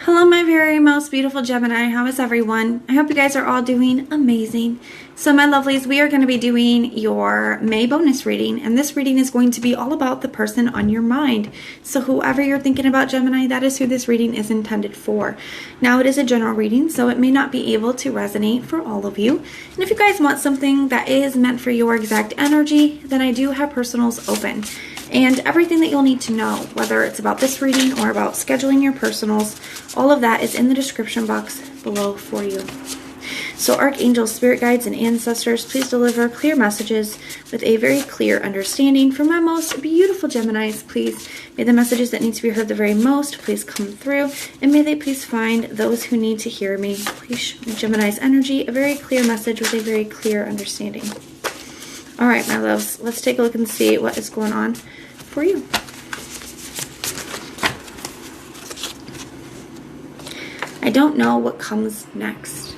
Hello, my very most beautiful Gemini. How is everyone? I hope you guys are all doing amazing. So my lovelies, we are going to be doing your May bonus reading, and this reading is going to be all about the person on your mind. So whoever you're thinking about, Gemini, that is who this reading is intended for. Now, it is a general reading, so it may not be able to resonate for all of you. And if you guys want something that is meant for your exact energy, then I do have personals open. And everything that you'll need to know, whether it's about this reading or about scheduling your personals, all of that is in the description box below for you. So archangels, spirit guides, and ancestors, please deliver clear messages with a very clear understanding for my most beautiful Geminis. Please, may the messages that need to be heard the very most please come through, and may they please find those who need to hear me. Please show me Gemini's energy, a very clear message with a very clear understanding. All right, my loves, let's take a look and see what is going on for you. I don't know what comes next.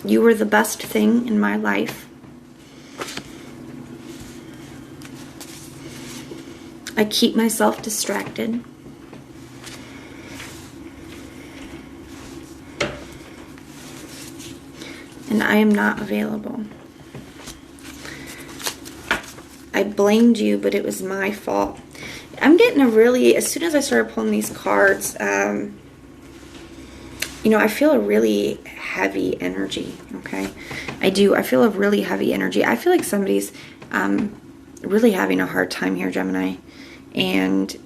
You were the best thing in my life. I keep myself distracted. And I am not available. I blamed you, but it was my fault. I'm getting a really, as soon as I started pulling these cards, you know, I feel a really heavy energy, okay? I do. I feel a really heavy energy. I feel like somebody's really having a hard time here, Gemini. And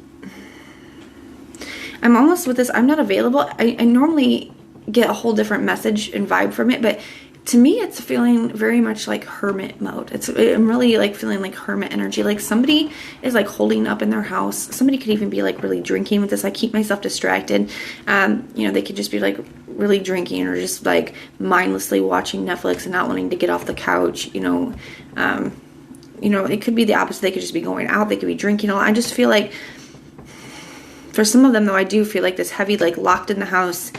I'm almost with this, I'm not available. I normally get a whole different message and vibe from it, but to me, it's feeling very much like hermit mode. I'm really like feeling like hermit energy. Like somebody is like holding up in their house. Somebody could even be like really drinking with this. I keep myself distracted. You know, they could just be like really drinking or just like mindlessly watching Netflix and not wanting to get off the couch. You know, it could be the opposite. They could just be going out. They could be drinking a lot. I just feel like for some of them though, I do feel like this heavy, like locked in the house,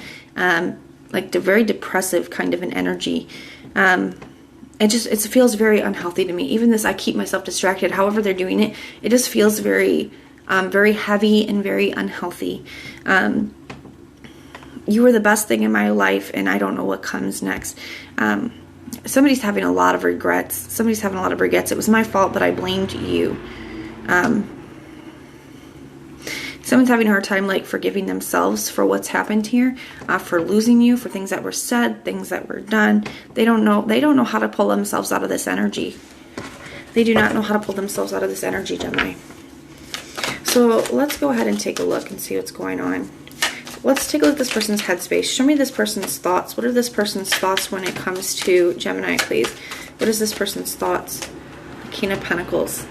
like the very depressive kind of an energy. It feels very unhealthy to me. Even this, I keep myself distracted. However they're doing it, it just feels very, very heavy and very unhealthy. You were the best thing in my life, and I don't know what comes next. Somebody's having a lot of regrets. Somebody's having a lot of regrets. It was my fault, but I blamed you. Someone's having a hard time like forgiving themselves for what's happened here, for losing you, for things that were said, things that were done. They don't know how to pull themselves out of this energy. They do not know how to pull themselves out of this energy, Gemini. So let's go ahead and take a look and see what's going on. Let's take a look at this person's headspace. Show me this person's thoughts. What are this person's thoughts when it comes to Gemini, please? What is this person's thoughts? The King of Pentacles.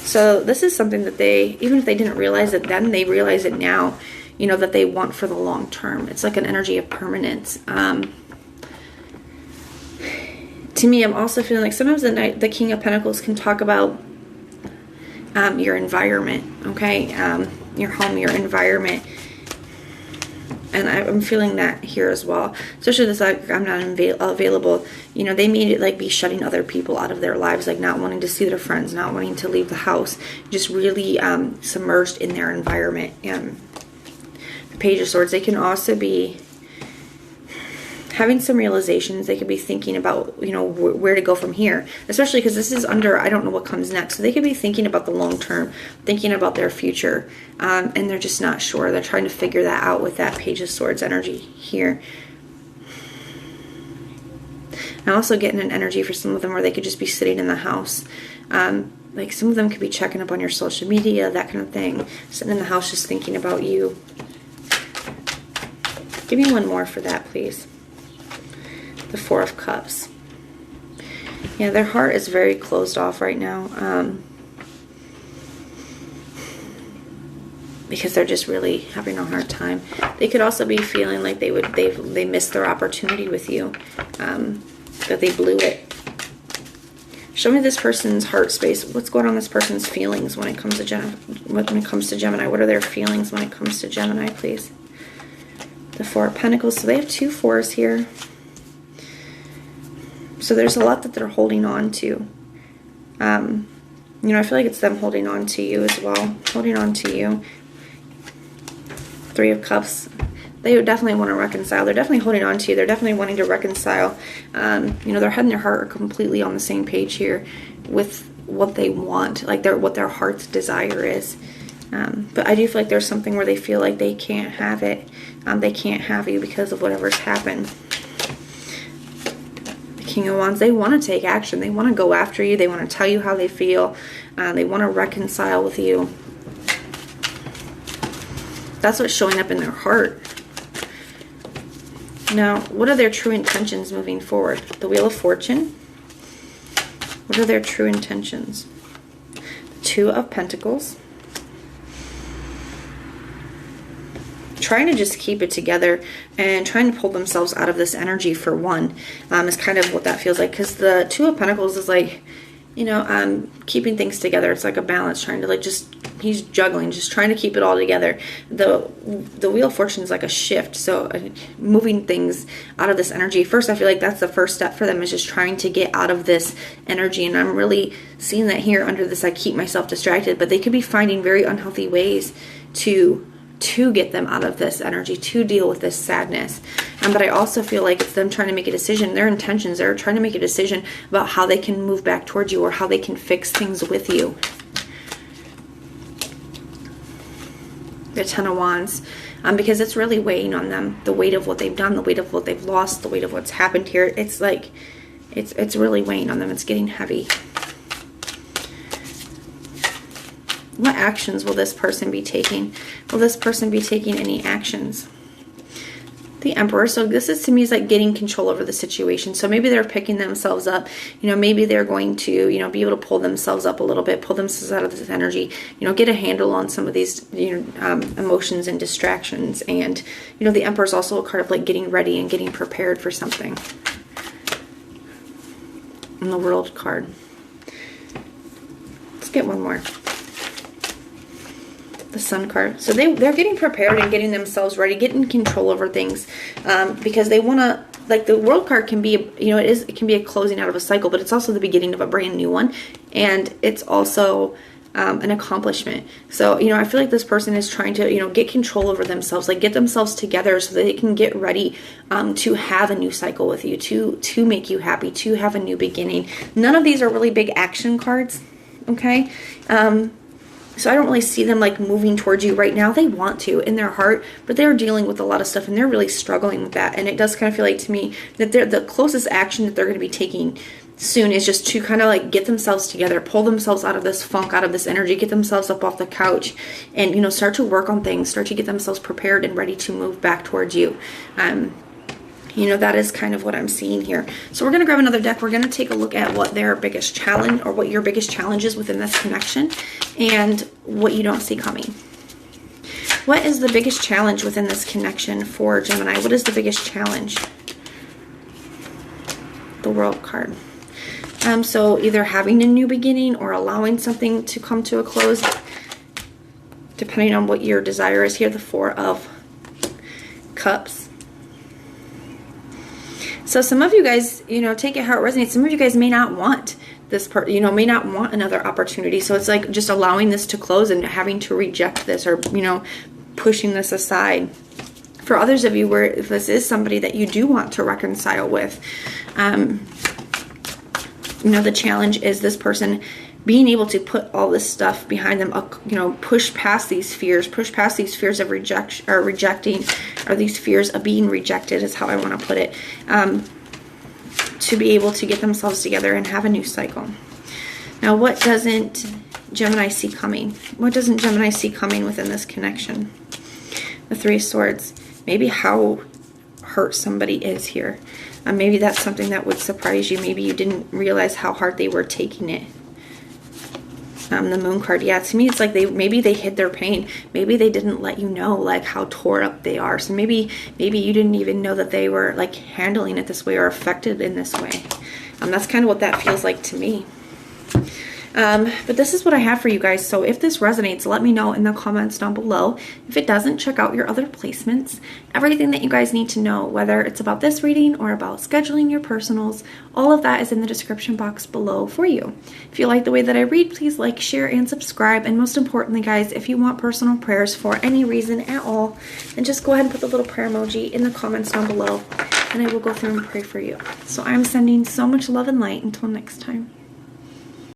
So this is something that they, even if they didn't realize it then, they realize it now, you know, that they want for the long term. It's like an energy of permanence. To me, I'm also feeling like sometimes the King of Pentacles can talk about your environment, okay? Your home, your environment. And I'm feeling that here as well. Especially this, like, I'm not available. You know, they may like be shutting other people out of their lives, like not wanting to see their friends, not wanting to leave the house, just really submerged in their environment. The Page of Swords, they can also be having some realizations. They could be thinking about, you know, where to go from here, especially because this is under, I don't know what comes next. So they could be thinking about the long term, thinking about their future, and they're just not sure. They're trying to figure that out with that Page of Swords energy here. I'm also getting an energy for some of them where they could just be sitting in the house. Like some of them could be checking up on your social media, that kind of thing. Sitting in the house just thinking about you. Give me one more for that, please. The Four of Cups. Yeah, their heart is very closed off right now. Because they're just really having a hard time. They could also be feeling like they missed their opportunity with you. That they blew it. Show me this person's heart space. What's going on in this person's feelings when it comes to Gemini? What are their feelings when it comes to Gemini, please? The Four of Pentacles. So they have two fours here. So there's a lot that they're holding on to. You know, I feel like it's them holding on to you as well. Holding on to you. Three of Cups. They would definitely want to reconcile. They're definitely holding on to you. They're definitely wanting to reconcile. You know, their head and their heart are completely on the same page here with what they want, like what their heart's desire is. But I do feel like there's something where they feel like they can't have it. They can't have you because of whatever's happened. The King of Wands, they want to take action. They want to go after you. They want to tell you how they feel. They want to reconcile with you. That's what's showing up in their heart. Now, what are their true intentions moving forward? The Wheel of Fortune. What are their true intentions? The Two of Pentacles. Trying to just keep it together and trying to pull themselves out of this energy for one is kind of what that feels like. Because the Two of Pentacles is like, you know, keeping things together. It's like a balance, trying to like just, he's juggling, just trying to keep it all together. The Wheel of Fortune is like a shift. So moving things out of this energy. First, I feel like that's the first step for them, is just trying to get out of this energy. And I'm really seeing that here under this, I keep myself distracted. But they could be finding very unhealthy ways to get them out of this energy, to deal with this sadness. But I also feel like it's them trying to make a decision. Their intentions, they're trying to make a decision about how they can move back towards you or how they can fix things with you. The Ten of Wands, because it's really weighing on them. The weight of what they've done, the weight of what they've lost, the weight of what's happened here. It's like, it's really weighing on them. It's getting heavy. What actions will this person be taking? Will this person be taking any actions? The Emperor. So this is, to me, is like getting control over the situation. So maybe they're picking themselves up. You know, maybe they're going to, you know, be able to pull themselves up a little bit, pull themselves out of this energy, you know, get a handle on some of these, you know, emotions and distractions. And, you know, the Emperor is also a card of like getting ready and getting prepared for something. And the World card. Let's get one more. The Sun card. So they're getting prepared and getting themselves ready, getting control over things, because they want to, like, the World card can be, you know, it can be a closing out of a cycle, but it's also the beginning of a brand new one, and it's also an accomplishment. So, you know, I feel like this person is trying to, you know, get control over themselves, like get themselves together so that they can get ready to have a new cycle with you, to make you happy, to have a new beginning. None of these are really big action cards, okay? So I don't really see them like moving towards you right now. They want to in their heart, but they're dealing with a lot of stuff and they're really struggling with that. And it does kind of feel like to me that the closest action that they're going to be taking soon is just to kind of like get themselves together, pull themselves out of this funk, out of this energy, get themselves up off the couch and, you know, start to work on things, start to get themselves prepared and ready to move back towards you. You know, that is kind of what I'm seeing here. So we're going to grab another deck. We're going to take a look at what their biggest challenge, or what your biggest challenge is within this connection, and what you don't see coming. What is the biggest challenge within this connection for Gemini? What is the biggest challenge? The World card. So either having a new beginning or allowing something to come to a close, depending on what your desire is here. The Four of Cups. So some of you guys, you know, take it how it resonates. Some of you guys may not want this part, you know, may not want another opportunity. So it's like just allowing this to close and having to reject this, or, you know, pushing this aside. For others of you, where if this is somebody that you do want to reconcile with, you know, the challenge is this person being able to put all this stuff behind them, you know, push past these fears of rejecting, or these fears of being rejected is how I want to put it, to be able to get themselves together and have a new cycle. Now, what doesn't Gemini see coming? What doesn't Gemini see coming within this connection? The Three of Swords. Maybe how hurt somebody is here. Maybe that's something that would surprise you. Maybe you didn't realize how hard they were taking it. The Moon card. Yeah, to me it's like maybe they hid their pain. Maybe they didn't let you know like how tore up they are. So maybe you didn't even know that they were like handling it this way or affected in this way. That's kind of what that feels like to me. But this is what I have for you guys. So if this resonates, let me know in the comments down below. If it doesn't, check out your other placements. Everything that you guys need to know, whether it's about this reading or about scheduling your personals, all of that is in the description box below for you. If you like the way that I read, please like, share, and subscribe. And most importantly, guys, if you want personal prayers for any reason at all, then just go ahead and put the little prayer emoji in the comments down below, and I will go through and pray for you. So I'm sending so much love and light. Until next time.